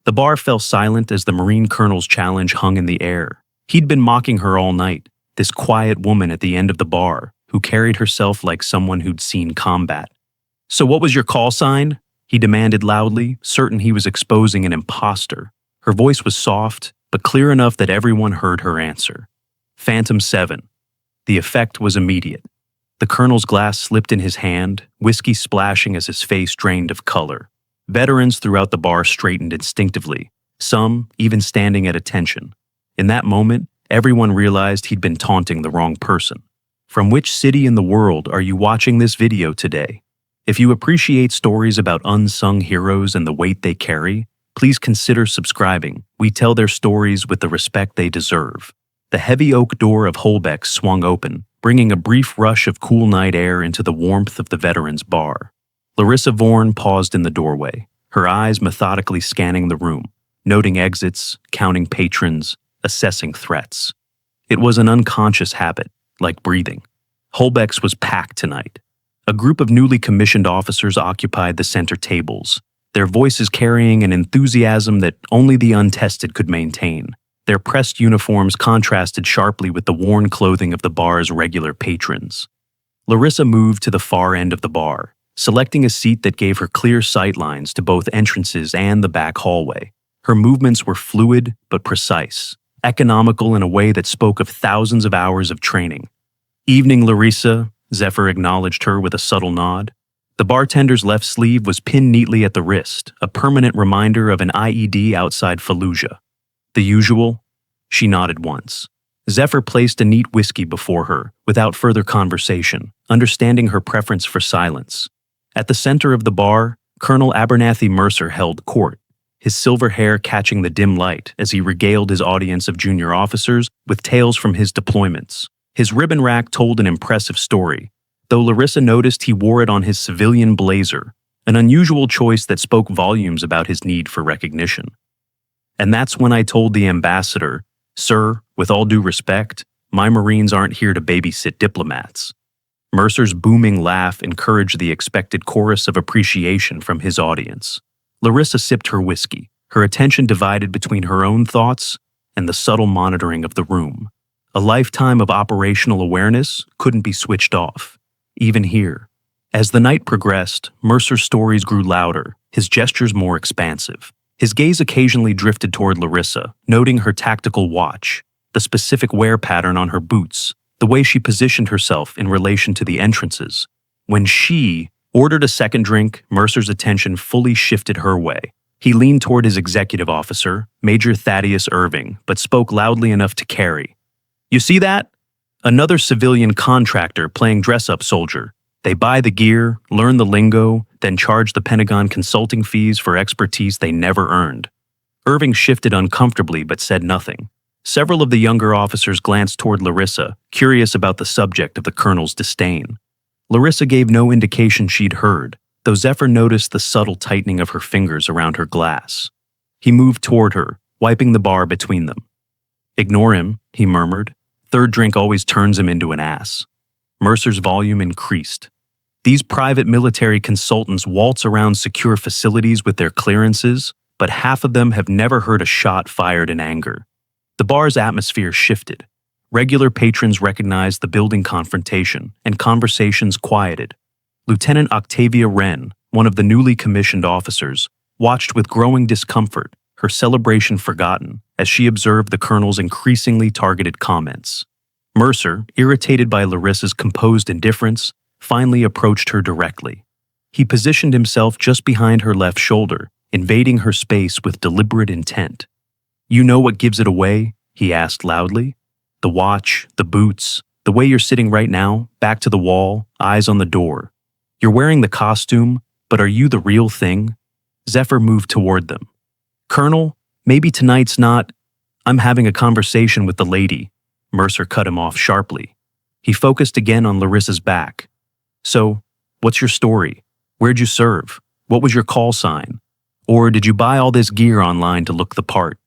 The bar fell silent as the Marine Colonel's challenge hung in the air. He'd been mocking her all night, this quiet woman at the end of the bar, who carried herself like someone who'd seen combat. "So what was your call sign?" he demanded loudly, certain he was exposing an imposter. Her voice was soft, but clear enough that everyone heard her answer. "Phantom 7. The effect was immediate. The Colonel's glass slipped in his hand, whiskey splashing as his face drained of color. Veterans throughout the bar straightened instinctively, some even standing at attention. In that moment, everyone realized he'd been taunting the wrong person. From which city in the world are you watching this video today? If you appreciate stories about unsung heroes and the weight they carry, please consider subscribing. We tell their stories with the respect they deserve. The heavy oak door of Holbeck's swung open, bringing a brief rush of cool night air into the warmth of the veterans' bar. Larissa Vaughan paused in the doorway, her eyes methodically scanning the room, noting exits, counting patrons, assessing threats. It was an unconscious habit, like breathing. Holbeck's was packed tonight. A group of newly commissioned officers occupied the center tables, their voices carrying an enthusiasm that only the untested could maintain. Their pressed uniforms contrasted sharply with the worn clothing of the bar's regular patrons. Larissa moved to the far end of the bar, selecting a seat that gave her clear sight lines to both entrances and the back hallway. Her movements were fluid but precise, economical in a way that spoke of thousands of hours of training. "Evening, Larissa," Zephyr acknowledged her with a subtle nod. The bartender's left sleeve was pinned neatly at the wrist, a permanent reminder of an IED outside Fallujah. "The usual?" She nodded once. Zephyr placed a neat whiskey before her, without further conversation, understanding her preference for silence. At the center of the bar, Colonel Abernathy Mercer held court, his silver hair catching the dim light as he regaled his audience of junior officers with tales from his deployments. His ribbon rack told an impressive story, though Larissa noticed he wore it on his civilian blazer, an unusual choice that spoke volumes about his need for recognition. "And that's when I told the ambassador, 'Sir, with all due respect, my Marines aren't here to babysit diplomats.'" Mercer's booming laugh encouraged the expected chorus of appreciation from his audience. Larissa sipped her whiskey, her attention divided between her own thoughts and the subtle monitoring of the room. A lifetime of operational awareness couldn't be switched off, even here. As the night progressed, Mercer's stories grew louder, his gestures more expansive. His gaze occasionally drifted toward Larissa, noting her tactical watch, the specific wear pattern on her boots, the way she positioned herself in relation to the entrances. When she ordered a second drink, Mercer's attention fully shifted her way. He leaned toward his executive officer, Major Thaddeus Irving, but spoke loudly enough to carry. "You see that? Another civilian contractor playing dress-up soldier. They buy the gear, learn the lingo, then charge the Pentagon consulting fees for expertise they never earned." Irving shifted uncomfortably but said nothing. Several of the younger officers glanced toward Larissa, curious about the subject of the colonel's disdain. Larissa gave no indication she'd heard, though Zephyr noticed the subtle tightening of her fingers around her glass. He moved toward her, wiping the bar between them. "Ignore him," he murmured. "Third drink always turns him into an ass." Mercer's volume increased. These private military consultants waltz around secure facilities with their clearances, but half of them have never heard a shot fired in anger. The bar's atmosphere shifted. Regular patrons recognized the building confrontation, and conversations quieted. Lieutenant Octavia Wren, one of the newly commissioned officers, watched with growing discomfort, her celebration forgotten, as she observed the colonel's increasingly targeted comments. Mercer, irritated by Larissa's composed indifference, finally approached her directly. He positioned himself just behind her left shoulder, invading her space with deliberate intent. "You know what gives it away?" he asked loudly. "The watch, the boots, the way you're sitting right now, back to the wall, eyes on the door. You're wearing the costume, but are you the real thing?" Zephyr moved toward them. "Colonel, maybe tonight's not—" "I'm having a conversation with the lady." Mercer cut him off sharply. He focused again on Larissa's back. "So, what's your story? Where'd you serve? What was your call sign? Or did you buy all this gear online to look the part?"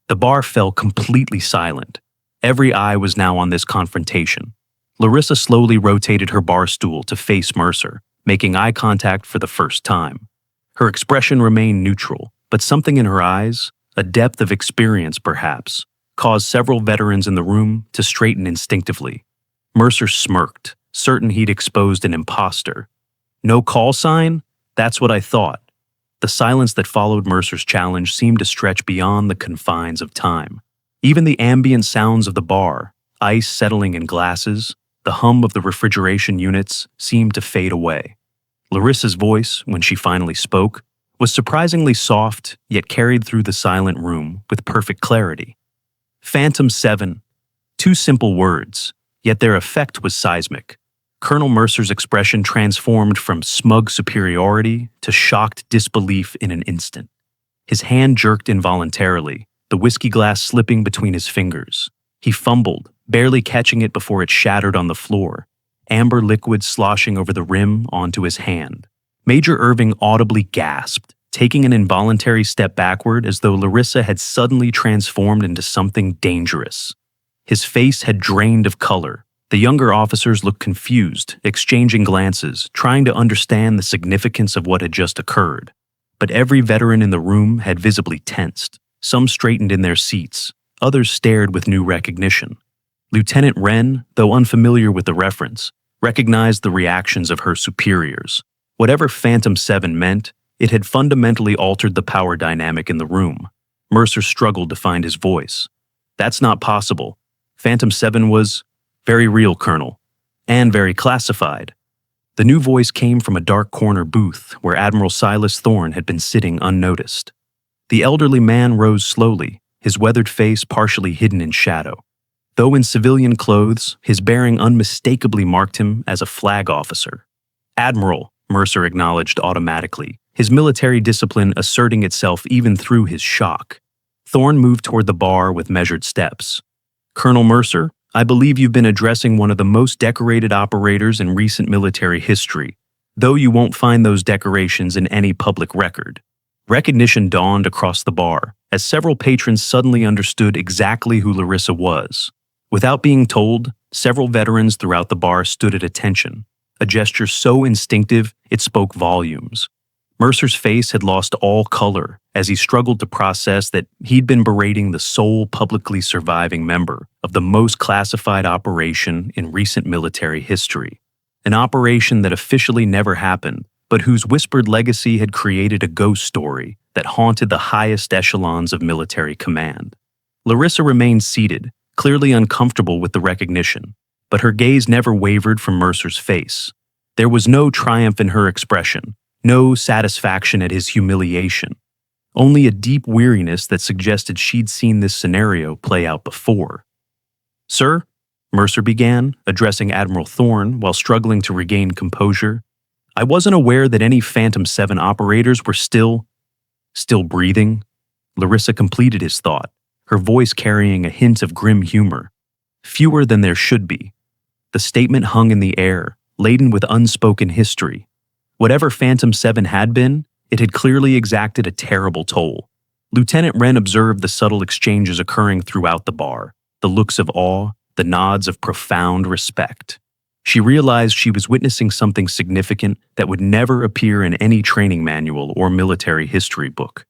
The bar fell completely silent. Every eye was now on this confrontation. Larissa slowly rotated her bar stool to face Mercer, making eye contact for the first time. Her expression remained neutral, but something in her eyes, a depth of experience perhaps, caused several veterans in the room to straighten instinctively. Mercer smirked, certain he'd exposed an imposter. No call sign? That's what I thought. The silence that followed Mercer's challenge seemed to stretch beyond the confines of time. Even the ambient sounds of the bar, ice settling in glasses, the hum of the refrigeration units seemed to fade away. Larissa's voice, when she finally spoke, was surprisingly soft, yet carried through the silent room with perfect clarity. Phantom 7. Two simple words, yet their effect was seismic. Colonel Mercer's expression transformed from smug superiority to shocked disbelief in an instant. His hand jerked involuntarily, the whiskey glass slipping between his fingers. He fumbled, barely catching it before it shattered on the floor, amber liquid sloshing over the rim onto his hand. Major Irving audibly gasped, taking an involuntary step backward as though Larissa had suddenly transformed into something dangerous. His face had drained of color. The younger officers looked confused, exchanging glances, trying to understand the significance of what had just occurred. But every veteran in the room had visibly tensed. Some straightened in their seats, others stared with new recognition. Lieutenant Wren, though unfamiliar with the reference, recognized the reactions of her superiors. Whatever Phantom 7 meant, it had fundamentally altered the power dynamic in the room. Mercer struggled to find his voice. That's not possible. Phantom 7 was very real, Colonel, and very classified. The new voice came from a dark corner booth where Admiral Silas Thorne had been sitting unnoticed. The elderly man rose slowly, his weathered face partially hidden in shadow. Though in civilian clothes, his bearing unmistakably marked him as a flag officer. Admiral, Mercer acknowledged automatically, his military discipline asserting itself even through his shock. Thorne moved toward the bar with measured steps. Colonel Mercer, I believe you've been addressing one of the most decorated operators in recent military history, though you won't find those decorations in any public record. Recognition dawned across the bar, as several patrons suddenly understood exactly who Larissa was. Without being told, several veterans throughout the bar stood at attention, a gesture so instinctive it spoke volumes. Mercer's face had lost all color as he struggled to process that he'd been berating the sole publicly surviving member of the most classified operation in recent military history. An operation that officially never happened, but whose whispered legacy had created a ghost story that haunted the highest echelons of military command. Larissa remained seated, clearly uncomfortable with the recognition, but her gaze never wavered from Mercer's face. There was no triumph in her expression, no satisfaction at his humiliation, only a deep weariness that suggested she'd seen this scenario play out before. Sir, Mercer began, addressing Admiral Thorne while struggling to regain composure, I wasn't aware that any Phantom 7 operators were still breathing. Larissa completed his thought, her voice carrying a hint of grim humor. Fewer than there should be. The statement hung in the air, laden with unspoken history. Whatever Phantom 7 had been, it had clearly exacted a terrible toll. Lieutenant Wren observed the subtle exchanges occurring throughout the bar, the looks of awe, the nods of profound respect. She realized she was witnessing something significant that would never appear in any training manual or military history book.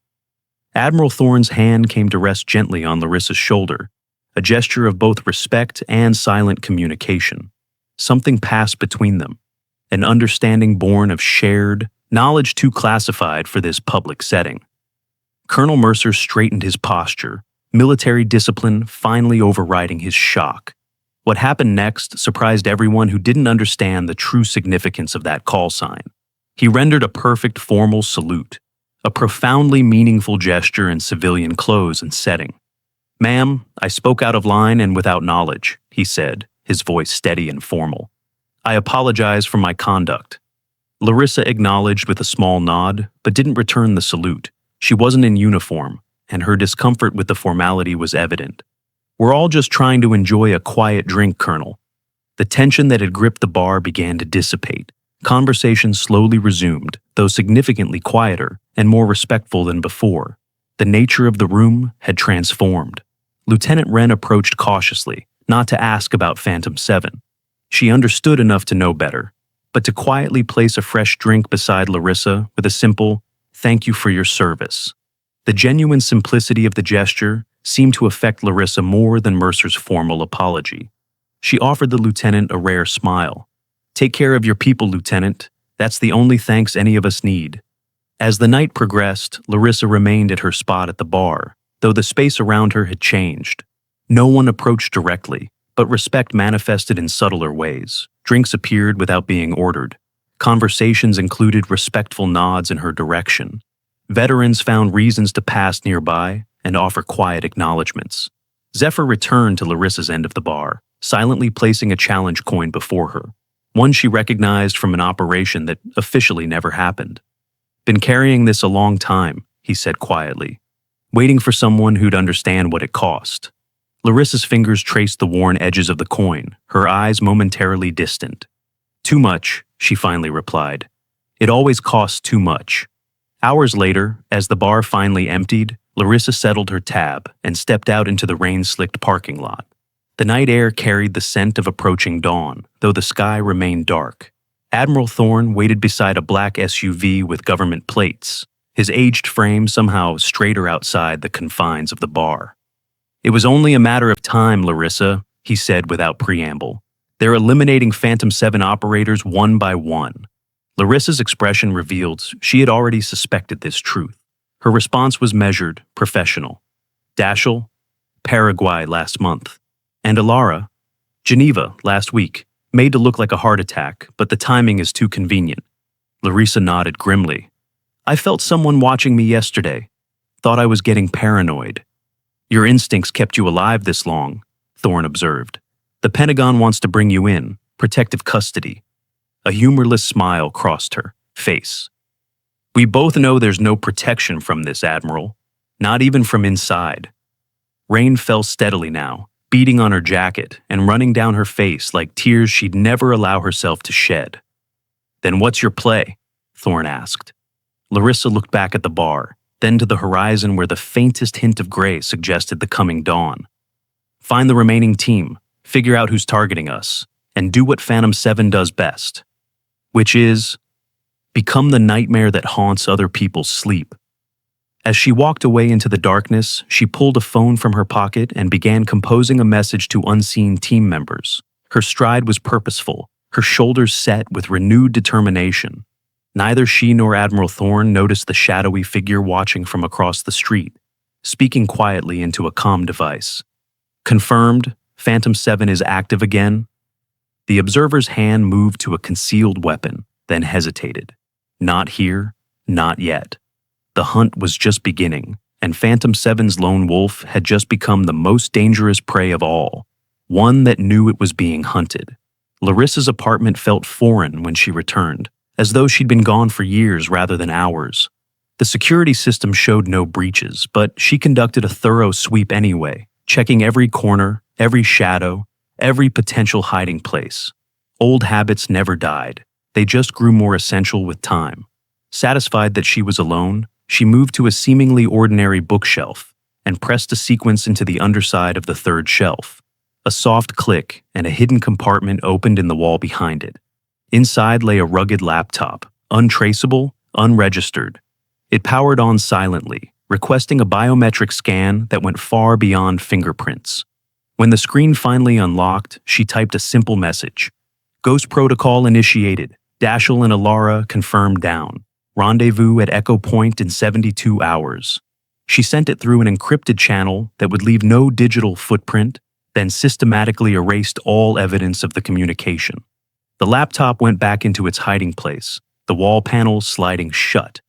Admiral Thorne's hand came to rest gently on Larissa's shoulder, a gesture of both respect and silent communication. Something passed between them, an understanding born of shared knowledge too classified for this public setting. Colonel Mercer straightened his posture, military discipline finally overriding his shock. What happened next surprised everyone who didn't understand the true significance of that call sign. He rendered a perfect formal salute, a profoundly meaningful gesture in civilian clothes and setting. Ma'am, I spoke out of line and without knowledge, he said, his voice steady and formal. I apologize for my conduct. Larissa acknowledged with a small nod, but didn't return the salute. She wasn't in uniform, and her discomfort with the formality was evident. We're all just trying to enjoy a quiet drink, Colonel. The tension that had gripped the bar began to dissipate. Conversation slowly resumed, though significantly quieter and more respectful than before. The nature of the room had transformed. Lieutenant Wren approached cautiously, not to ask about Phantom 7. She understood enough to know better, but to quietly place a fresh drink beside Larissa with a simple, "Thank you for your service." The genuine simplicity of the gesture seemed to affect Larissa more than Mercer's formal apology. She offered the lieutenant a rare smile. "Take care of your people, Lieutenant. That's the only thanks any of us need." As the night progressed, Larissa remained at her spot at the bar, though the space around her had changed. No one approached directly, but respect manifested in subtler ways. Drinks appeared without being ordered. Conversations included respectful nods in her direction. Veterans found reasons to pass nearby and offer quiet acknowledgments. Zephyr returned to Larissa's end of the bar, silently placing a challenge coin before her, one she recognized from an operation that officially never happened. "Been carrying this a long time," he said quietly, waiting for someone who'd understand what it cost. Larissa's fingers traced the worn edges of the coin, her eyes momentarily distant. "Too much," she finally replied. "It always costs too much." Hours later, as the bar finally emptied, Larissa settled her tab and stepped out into the rain-slicked parking lot. The night air carried the scent of approaching dawn, though the sky remained dark. Admiral Thorne waited beside a black SUV with government plates, his aged frame somehow straighter outside the confines of the bar. "It was only a matter of time, Larissa," he said without preamble. "They're eliminating Phantom 7 operators one by one." Larissa's expression revealed she had already suspected this truth. Her response was measured, professional. "Dashel, Paraguay last month. And Alara, Geneva last week. Made to look like a heart attack, but the timing is too convenient." Larissa nodded grimly. "I felt someone watching me yesterday. Thought I was getting paranoid." "Your instincts kept you alive this long," Thorne observed. "The Pentagon wants to bring you in, protective custody." A humorless smile crossed her face. "We both know there's no protection from this, Admiral. Not even from inside." Rain fell steadily now, beating on her jacket and running down her face like tears she'd never allow herself to shed. "Then what's your play?" Thorne asked. Larissa looked back at the bar, then to the horizon where the faintest hint of gray suggested the coming dawn. "Find the remaining team, figure out who's targeting us, and do what Phantom 7 does best. Which is, become the nightmare that haunts other people's sleep." As she walked away into the darkness, she pulled a phone from her pocket and began composing a message to unseen team members. Her stride was purposeful, her shoulders set with renewed determination. Neither she nor Admiral Thorne noticed the shadowy figure watching from across the street, speaking quietly into a comm device. "Confirmed, Phantom 7 is active again." The observer's hand moved to a concealed weapon, then hesitated. Not here, not yet. The hunt was just beginning, and Phantom 7's lone wolf had just become the most dangerous prey of all, one that knew it was being hunted. Larissa's apartment felt foreign when she returned, as though she'd been gone for years rather than hours. The security system showed no breaches, but she conducted a thorough sweep anyway, checking every corner, every shadow, every potential hiding place. Old habits never died. They just grew more essential with time. Satisfied that she was alone, she moved to a seemingly ordinary bookshelf and pressed a sequence into the underside of the third shelf. A soft click and a hidden compartment opened in the wall behind it. Inside lay a rugged laptop, untraceable, unregistered. It powered on silently, requesting a biometric scan that went far beyond fingerprints. When the screen finally unlocked, she typed a simple message. "Ghost protocol initiated. Dashel and Alara confirmed down. Rendezvous at Echo Point in 72 hours. She sent it through an encrypted channel that would leave no digital footprint, then systematically erased all evidence of the communication. The laptop went back into its hiding place, the wall panel sliding shut.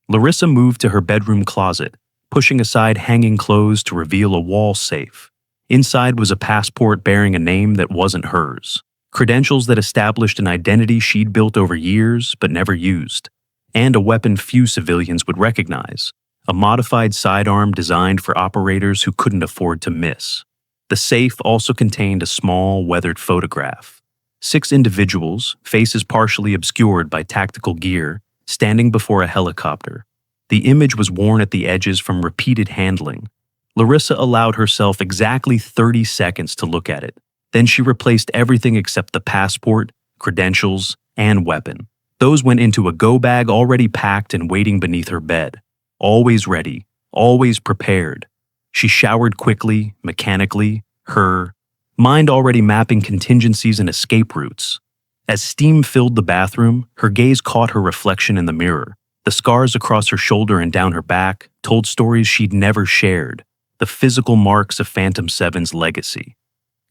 Larissa moved to her bedroom closet, pushing aside hanging clothes to reveal a wall safe. Inside was a passport bearing a name that wasn't hers, credentials that established an identity she'd built over years but never used, and a weapon few civilians would recognize, a modified sidearm designed for operators who couldn't afford to miss. The safe also contained a small, weathered photograph. 6 individuals, faces partially obscured by tactical gear, standing before a helicopter. The image was worn at the edges from repeated handling. Larissa allowed herself exactly 30 seconds to look at it. Then she replaced everything except the passport, credentials, and weapon. Those went into a go bag already packed and waiting beneath her bed. Always ready, always prepared. She showered quickly, mechanically, her mind already mapping contingencies and escape routes. As steam filled the bathroom, her gaze caught her reflection in the mirror. The scars across her shoulder and down her back told stories she'd never shared, the physical marks of Phantom 7's legacy.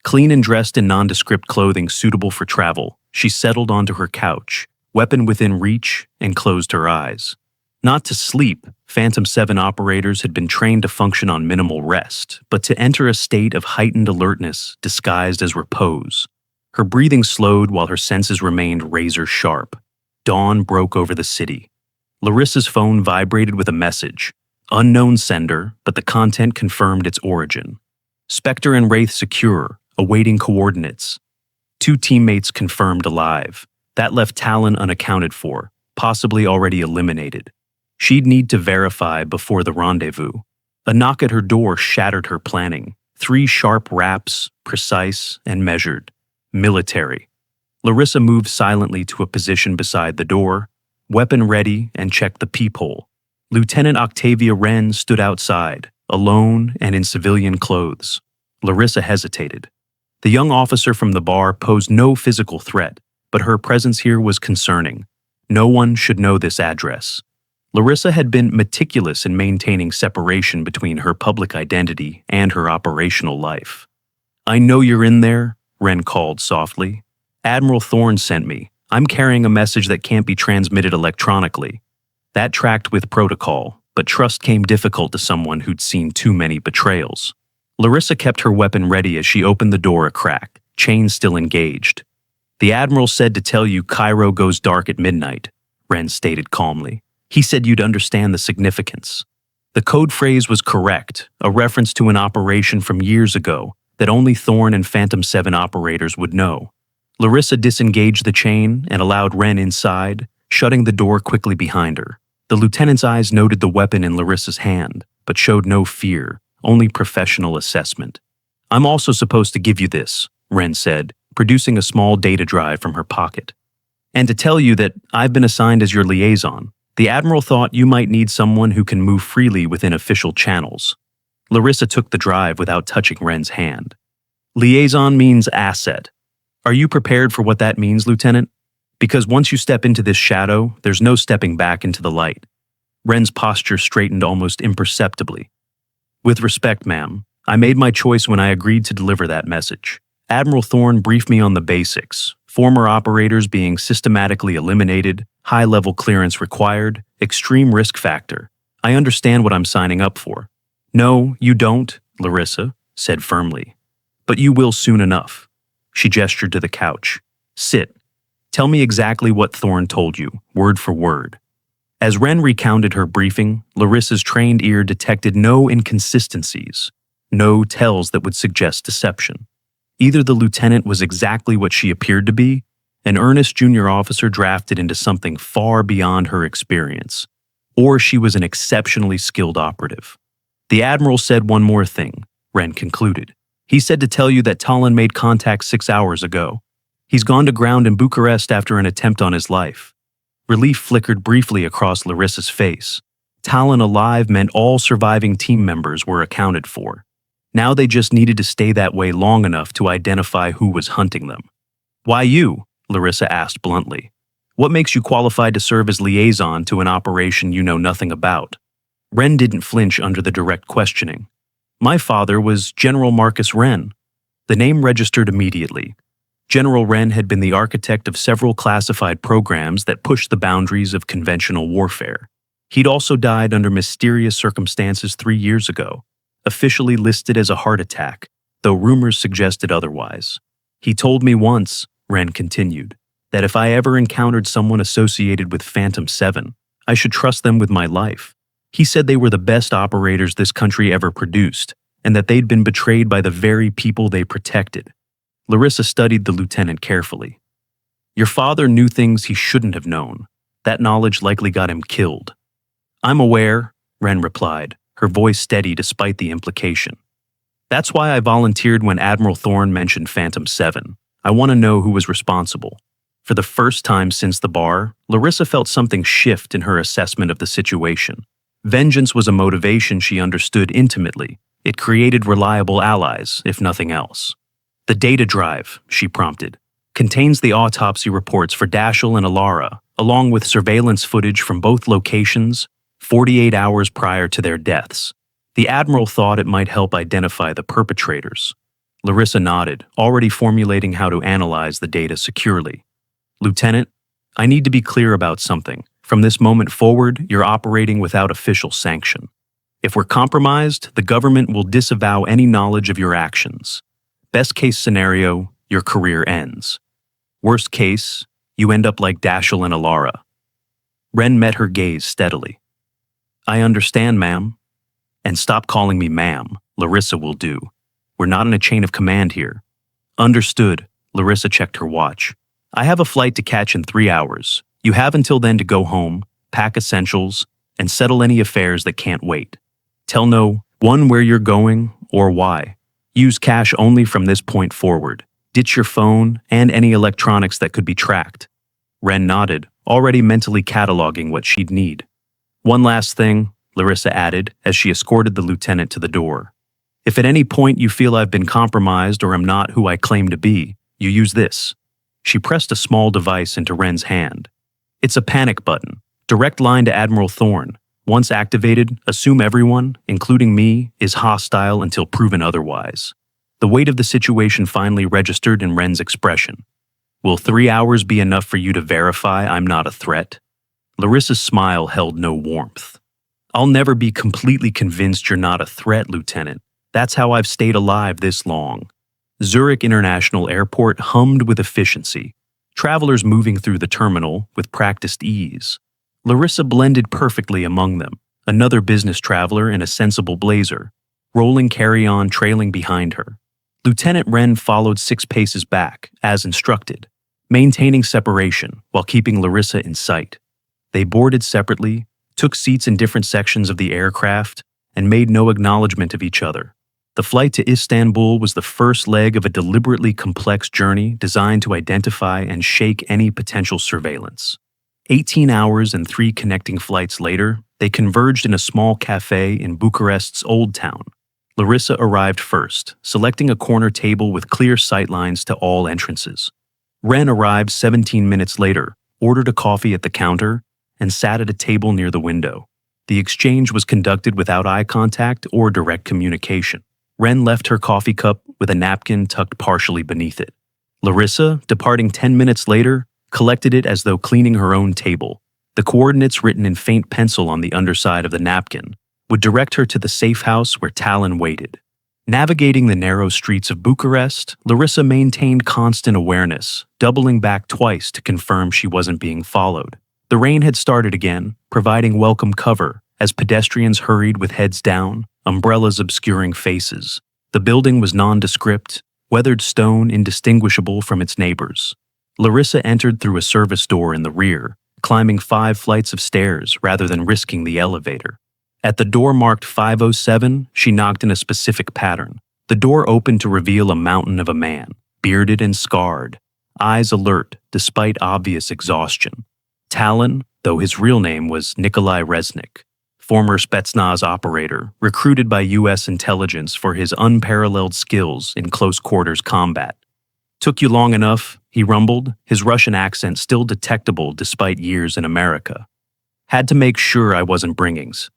Clean and dressed in nondescript clothing suitable for travel, she settled onto her couch, weapon within reach, and closed her eyes. Not to sleep, Phantom 7 operators had been trained to function on minimal rest, but to enter a state of heightened alertness disguised as repose. Her breathing slowed while her senses remained razor sharp. Dawn broke over the city. Larissa's phone vibrated with a message. Unknown sender, but the content confirmed its origin. Spectre and Wraith secure, awaiting coordinates. 2 teammates confirmed alive. That left Talon unaccounted for, possibly already eliminated. She'd need to verify before the rendezvous. A knock at her door shattered her planning. 3 sharp raps, precise and measured. Military. Larissa moved silently to a position beside the door, weapon ready, and checked the peephole. Lieutenant Octavia Wren stood outside, alone and in civilian clothes. Larissa hesitated. The young officer from the bar posed no physical threat, but her presence here was concerning. No one should know this address. Larissa had been meticulous in maintaining separation between her public identity and her operational life. "I know you're in there," Wren called softly. "Admiral Thorne sent me. I'm carrying a message that can't be transmitted electronically." That tracked with protocol, but trust came difficult to someone who'd seen too many betrayals. Larissa kept her weapon ready as she opened the door a crack, chain still engaged. "The Admiral said to tell you Cairo goes dark at midnight," Wren stated calmly. "He said you'd understand the significance." The code phrase was correct, a reference to an operation from years ago that only Thorne and Phantom 7 operators would know. Larissa disengaged the chain and allowed Wren inside, shutting the door quickly behind her. The lieutenant's eyes noted the weapon in Larissa's hand, but showed no fear, only professional assessment. "I'm also supposed to give you this," Wren said, producing a small data drive from her pocket. "And to tell you that I've been assigned as your liaison. The Admiral thought you might need someone who can move freely within official channels." Larissa took the drive without touching Wren's hand. "Liaison means asset. Are you prepared for what that means, Lieutenant? Because once you step into this shadow, there's no stepping back into the light." Wren's posture straightened almost imperceptibly. "With respect, ma'am, I made my choice when I agreed to deliver that message. Admiral Thorne briefed me on the basics, former operators being systematically eliminated, high-level clearance required, extreme risk factor. I understand what I'm signing up for." "No, you don't," Larissa said firmly. "But you will soon enough." She gestured to the couch. "Sit. Tell me exactly what Thorne told you, word for word." As Wren recounted her briefing, Larissa's trained ear detected no inconsistencies, no tells that would suggest deception. Either the lieutenant was exactly what she appeared to be, an earnest junior officer drafted into something far beyond her experience, or she was an exceptionally skilled operative. "The Admiral said one more thing," Wren concluded. "He said to tell you that Talon made contact 6 hours ago. He's gone to ground in Bucharest after an attempt on his life." Relief flickered briefly across Larissa's face. Talon alive meant all surviving team members were accounted for. Now they just needed to stay that way long enough to identify who was hunting them. "Why you?" Larissa asked bluntly. "What makes you qualified to serve as liaison to an operation you know nothing about?" Wren didn't flinch under the direct questioning. "My father was General Marcus Wren." The name registered immediately. General Wren had been the architect of several classified programs that pushed the boundaries of conventional warfare. He'd also died under mysterious circumstances 3 years ago, officially listed as a heart attack, though rumors suggested otherwise. "He told me once," Wren continued, "that if I ever encountered someone associated with Phantom 7, I should trust them with my life. He said they were the best operators this country ever produced, and that they'd been betrayed by the very people they protected." Larissa studied the lieutenant carefully. "Your father knew things he shouldn't have known. That knowledge likely got him killed." "I'm aware," Wren replied, her voice steady despite the implication. "That's why I volunteered when Admiral Thorne mentioned Phantom 7. I want to know who was responsible." For the first time since the bar, Larissa felt something shift in her assessment of the situation. Vengeance was a motivation she understood intimately. It created reliable allies, if nothing else. The data drive, she prompted, contains the autopsy reports for Dashiell and Alara, along with surveillance footage from both locations 48 hours prior to their deaths. The Admiral thought it might help identify the perpetrators. Larissa nodded, already formulating how to analyze the data securely. Lieutenant, I need to be clear about something. From this moment forward, you're operating without official sanction. If we're compromised, the government will disavow any knowledge of your actions. Best case scenario, your career ends. Worst case, you end up like Dashiell and Alara. Wren met her gaze steadily. I understand, ma'am. And stop calling me ma'am. Larissa will do. We're not in a chain of command here. Understood. Larissa checked her watch. I have a flight to catch in 3 hours. You have until then to go home, pack essentials, and settle any affairs that can't wait. Tell no one where you're going or why. Use cash only from this point forward. Ditch your phone and any electronics that could be tracked. Wren nodded, already mentally cataloging what she'd need. One last thing, Larissa added as she escorted the lieutenant to the door. If at any point you feel I've been compromised or am not who I claim to be, you use this. She pressed a small device into Wren's hand. It's a panic button, direct line to Admiral Thorne. Once activated, assume everyone, including me, is hostile until proven otherwise. The weight of the situation finally registered in Wren's expression. Will 3 hours be enough for you to verify I'm not a threat? Larissa's smile held no warmth. I'll never be completely convinced you're not a threat, Lieutenant. That's how I've stayed alive this long. Zurich International Airport hummed with efficiency, travelers moving through the terminal with practiced ease. Larissa blended perfectly among them, another business traveler in a sensible blazer, rolling carry-on trailing behind her. Lieutenant Wren followed 6 paces back, as instructed, maintaining separation while keeping Larissa in sight. They boarded separately, took seats in different sections of the aircraft, and made no acknowledgement of each other. The flight to Istanbul was the first leg of a deliberately complex journey designed to identify and shake any potential surveillance. 18 hours and 3 connecting flights later, they converged in a small cafe in Bucharest's Old Town. Larissa arrived first, selecting a corner table with clear sightlines to all entrances. Wren arrived 17 minutes later, ordered a coffee at the counter, and sat at a table near the window. The exchange was conducted without eye contact or direct communication. Wren left her coffee cup with a napkin tucked partially beneath it. Larissa, departing 10 minutes later, collected it as though cleaning her own table. The coordinates written in faint pencil on the underside of the napkin would direct her to the safe house where Talon waited. Navigating the narrow streets of Bucharest, Larissa maintained constant awareness, doubling back twice to confirm she wasn't being followed. The rain had started again, providing welcome cover as pedestrians hurried with heads down, umbrellas obscuring faces. The building was nondescript, weathered stone indistinguishable from its neighbors. Larissa entered through a service door in the rear, climbing 5 flights of stairs rather than risking the elevator. At the door marked 507, she knocked in a specific pattern. The door opened to reveal a mountain of a man, bearded and scarred, eyes alert despite obvious exhaustion. Talon, though his real name was Nikolai Resnick, former Spetsnaz operator, recruited by U.S. intelligence for his unparalleled skills in close-quarters combat. Took you long enough, he rumbled, his Russian accent still detectable despite years in America. Had to make sure I wasn't bringings.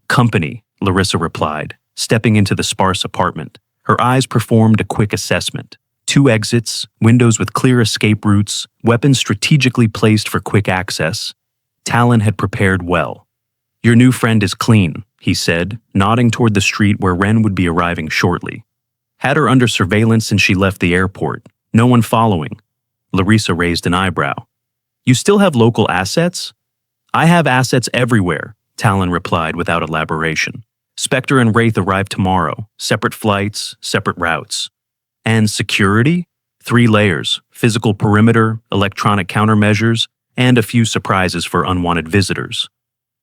Company, Larissa replied, stepping into the sparse apartment. Her eyes performed a quick assessment. 2 exits, windows with clear escape routes, weapons strategically placed for quick access. Talon had prepared well. Your new friend is clean, he said, nodding toward the street where Wren would be arriving shortly. Had her under surveillance since she left the airport. No one following. Larissa raised an eyebrow. You still have local assets? I have assets everywhere, Talon replied without elaboration. Spectre and Wraith arrive tomorrow. Separate flights, separate routes. And security? 3 layers, physical perimeter, electronic countermeasures, and a few surprises for unwanted visitors.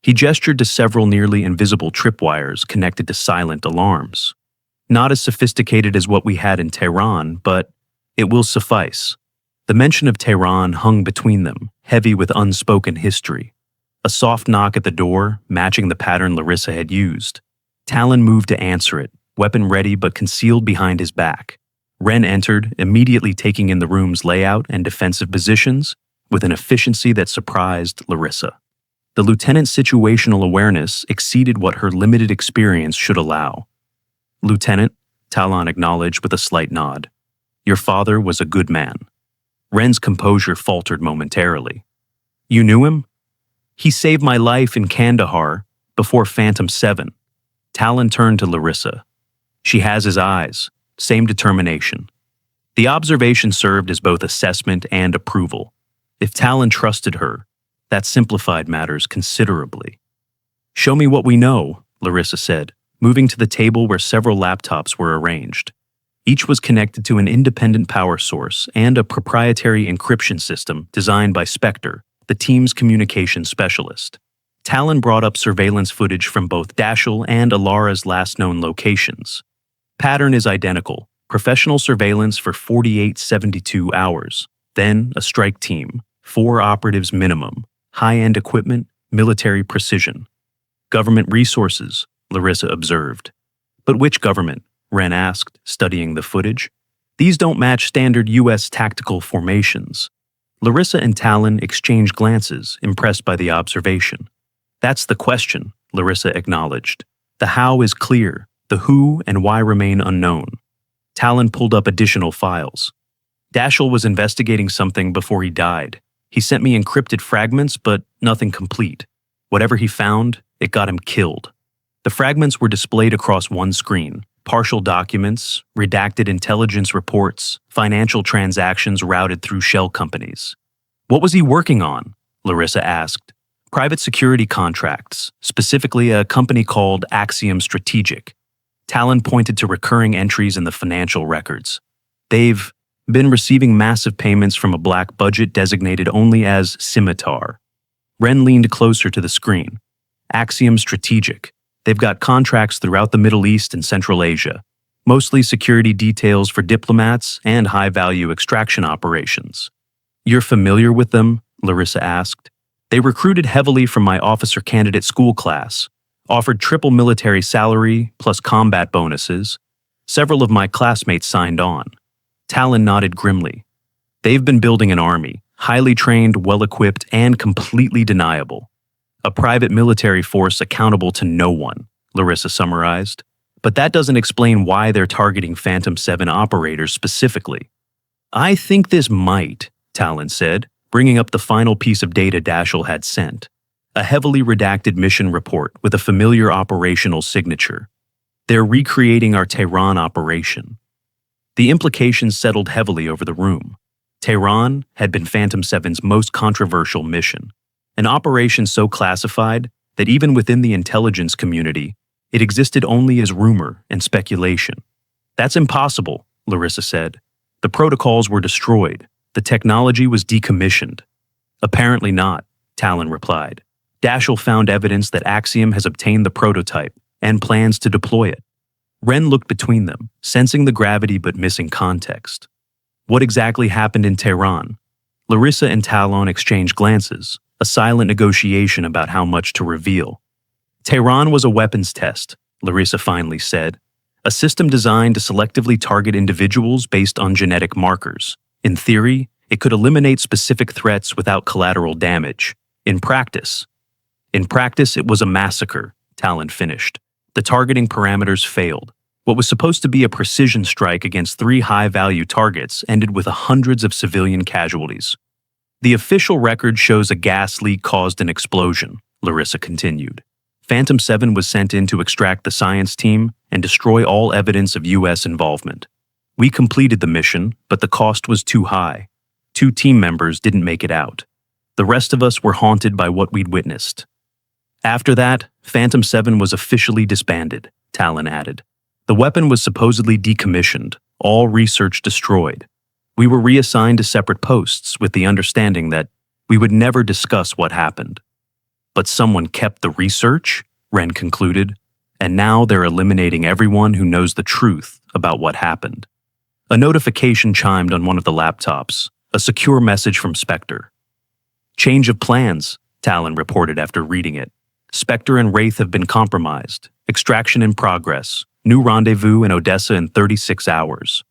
He gestured to several nearly invisible tripwires connected to silent alarms. Not as sophisticated as what we had in Tehran, but it will suffice. The mention of Tehran hung between them, heavy with unspoken history. A soft knock at the door, matching the pattern Larissa had used. Talon moved to answer it, weapon ready but concealed behind his back. Wren entered, immediately taking in the room's layout and defensive positions with an efficiency that surprised Larissa. The lieutenant's situational awareness exceeded what her limited experience should allow. "Lieutenant," Talon acknowledged with a slight nod. "Your father was a good man." Wren's composure faltered momentarily. "You knew him?" "He saved my life in Kandahar before Phantom 7. Talon turned to Larissa. "She has his eyes. Same determination." The observation served as both assessment and approval. If Talon trusted her, that simplified matters considerably. "Show me what we know," Larissa said, moving to the table where several laptops were arranged. Each was connected to an independent power source and a proprietary encryption system designed by Spectre, the team's communications specialist. Talon brought up surveillance footage from both Dashiell and Alara's last known locations. Pattern is identical: professional surveillance for 48-72 hours, then a strike team, 4 operatives minimum, high-end equipment, military precision. "Government resources," Larissa observed. "But which government?" Wren asked, studying the footage. "These don't match standard U.S. tactical formations." Larissa and Talon exchanged glances, impressed by the observation. "That's the question," Larissa acknowledged. "The how is clear, the who and why remain unknown." Talon pulled up additional files. "Dashiell was investigating something before he died. He sent me encrypted fragments, but nothing complete. Whatever he found, it got him killed." The fragments were displayed across one screen: partial documents, redacted intelligence reports, financial transactions routed through shell companies. "What was he working on?" Larissa asked. "Private security contracts, specifically a company called Axiom Strategic." Talon pointed to recurring entries in the financial records. "They've been receiving massive payments from a black budget designated only as Scimitar." Wren leaned closer to the screen. "Axiom Strategic. They've got contracts throughout the Middle East and Central Asia, mostly security details for diplomats and high-value extraction operations." "You're familiar with them?" Larissa asked. "They recruited heavily from my officer candidate school class, offered triple military salary plus combat bonuses. Several of my classmates signed on." Talon nodded grimly. "They've been building an army, highly trained, well-equipped, and completely deniable. A private military force accountable to no one," Larissa summarized. "But that doesn't explain why they're targeting Phantom 7 operators specifically." "I think this might," Talon said, bringing up the final piece of data Dashiell had sent. A heavily redacted mission report with a familiar operational signature. "They're recreating our Tehran operation." The implications settled heavily over the room. Tehran had been Phantom 7's most controversial mission. An operation so classified that even within the intelligence community, it existed only as rumor and speculation. "That's impossible," Larissa said. "The protocols were destroyed. The technology was decommissioned." "Apparently not," Talon replied. "Dashiell found evidence that Axiom has obtained the prototype and plans to deploy it." Wren looked between them, sensing the gravity but missing context. "What exactly happened in Tehran?" Larissa and Talon exchanged glances, a silent negotiation about how much to reveal. "Tehran was a weapons test," Larissa finally said. "A system designed to selectively target individuals based on genetic markers. In theory, it could eliminate specific threats without collateral damage. In practice, it was a massacre," Talon finished. "The targeting parameters failed. What was supposed to be a precision strike against 3 high-value targets ended with hundreds of civilian casualties." "The official record shows a gas leak caused an explosion," Larissa continued. "Phantom 7 was sent in to extract the science team and destroy all evidence of U.S. involvement. We completed the mission, but the cost was too high. 2 team members didn't make it out. The rest of us were haunted by what we'd witnessed." "After that, Phantom 7 was officially disbanded," Talon added. "The weapon was supposedly decommissioned, all research destroyed. We were reassigned to separate posts with the understanding that we would never discuss what happened." "But someone kept the research," Wren concluded, "and now they're eliminating everyone who knows the truth about what happened." A notification chimed on one of the laptops, a secure message from Spectre. "Change of plans," Talon reported after reading it. Spectre and Wraith have been compromised. Extraction in progress. New rendezvous in Odessa in 36 hours.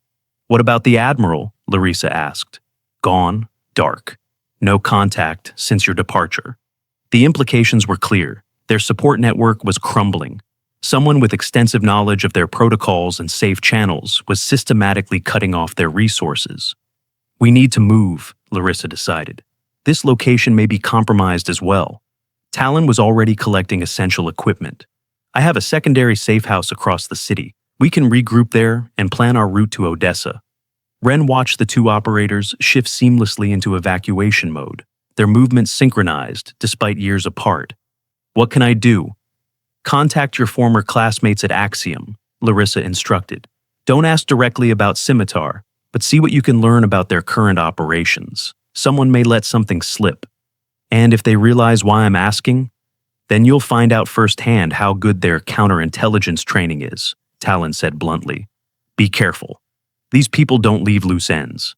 What about the Admiral? Larissa asked. Gone. Dark. No contact since your departure. The implications were clear. Their support network was crumbling. Someone with extensive knowledge of their protocols and safe channels was systematically cutting off their resources. We need to move, Larissa decided. This location may be compromised as well. Talon was already collecting essential equipment. I have a secondary safe house across the city. We can regroup there and plan our route to Odessa. Ren watched the two operators shift seamlessly into evacuation mode, their movements synchronized despite years apart. What can I do? Contact your former classmates at Axiom, Larissa instructed. Don't ask directly about Scimitar, but see what you can learn about their current operations. Someone may let something slip. And if they realize why I'm asking, then you'll find out firsthand how good their counterintelligence training is, Talon said bluntly. Be careful. These people don't leave loose ends.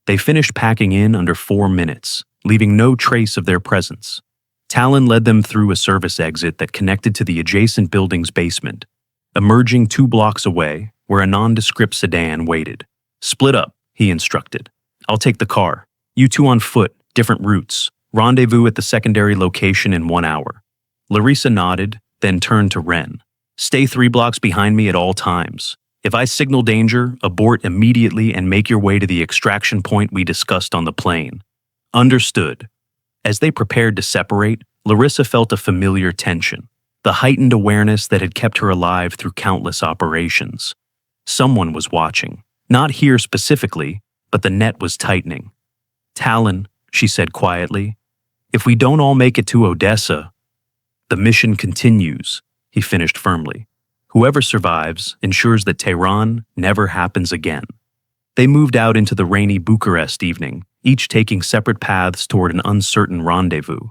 They finished packing in under 4 minutes, leaving no trace of their presence. Talon led them through a service exit that connected to the adjacent building's basement, emerging 2 blocks away where a nondescript sedan waited. Split up, he instructed. I'll take the car. You two on foot, different routes. Rendezvous at the secondary location in 1 hour. Larissa nodded, then turned to Ren. Stay 3 blocks behind me at all times. If I signal danger, abort immediately and make your way to the extraction point we discussed on the plane. Understood. As they prepared to separate, Larissa felt a familiar tension, the heightened awareness that had kept her alive through countless operations. Someone was watching, not here specifically, but the net was tightening. Talon, she said quietly, if we don't all make it to Odessa, the mission continues, he finished firmly. Whoever survives ensures that Tehran never happens again. They moved out into the rainy Bucharest evening, each taking separate paths toward an uncertain rendezvous.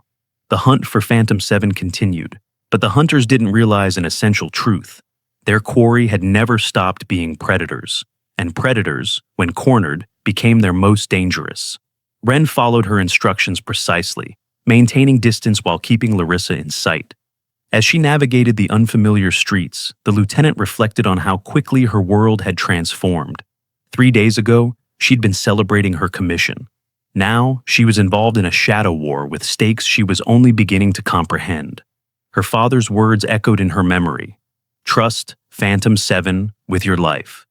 The hunt for Phantom 7 continued, but the hunters didn't realize an essential truth. Their quarry had never stopped being predators, and predators, when cornered, became their most dangerous. Ren followed her instructions precisely, maintaining distance while keeping Larissa in sight. As she navigated the unfamiliar streets, the lieutenant reflected on how quickly her world had transformed. 3 days ago, she'd been celebrating her commission. Now, she was involved in a shadow war with stakes she was only beginning to comprehend. Her father's words echoed in her memory. Trust Phantom 7 with your life.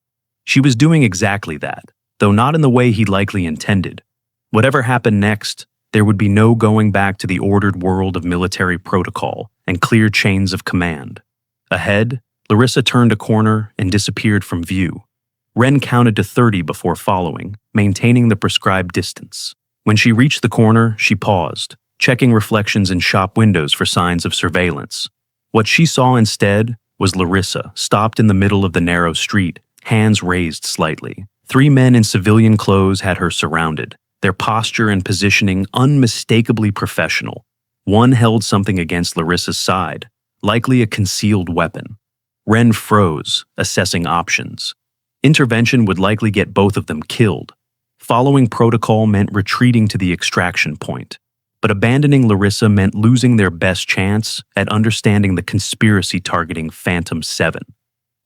She was doing exactly that, though not in the way he likely intended. Whatever happened next, there would be no going back to the ordered world of military protocol and clear chains of command. Ahead, Larissa turned a corner and disappeared from view. Ren counted to 30 before following, maintaining the prescribed distance. When she reached the corner, she paused, checking reflections in shop windows for signs of surveillance. What she saw instead was Larissa, stopped in the middle of the narrow street, hands raised slightly. 3 men in civilian clothes had her surrounded, their posture and positioning unmistakably professional. One held something against Larissa's side, likely a concealed weapon. Ren froze, assessing options. Intervention would likely get both of them killed. Following protocol meant retreating to the extraction point. But abandoning Larissa meant losing their best chance at understanding the conspiracy targeting Phantom 7.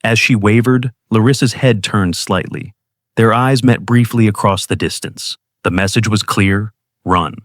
As she wavered, Larissa's head turned slightly. Their eyes met briefly across the distance. The message was clear: run.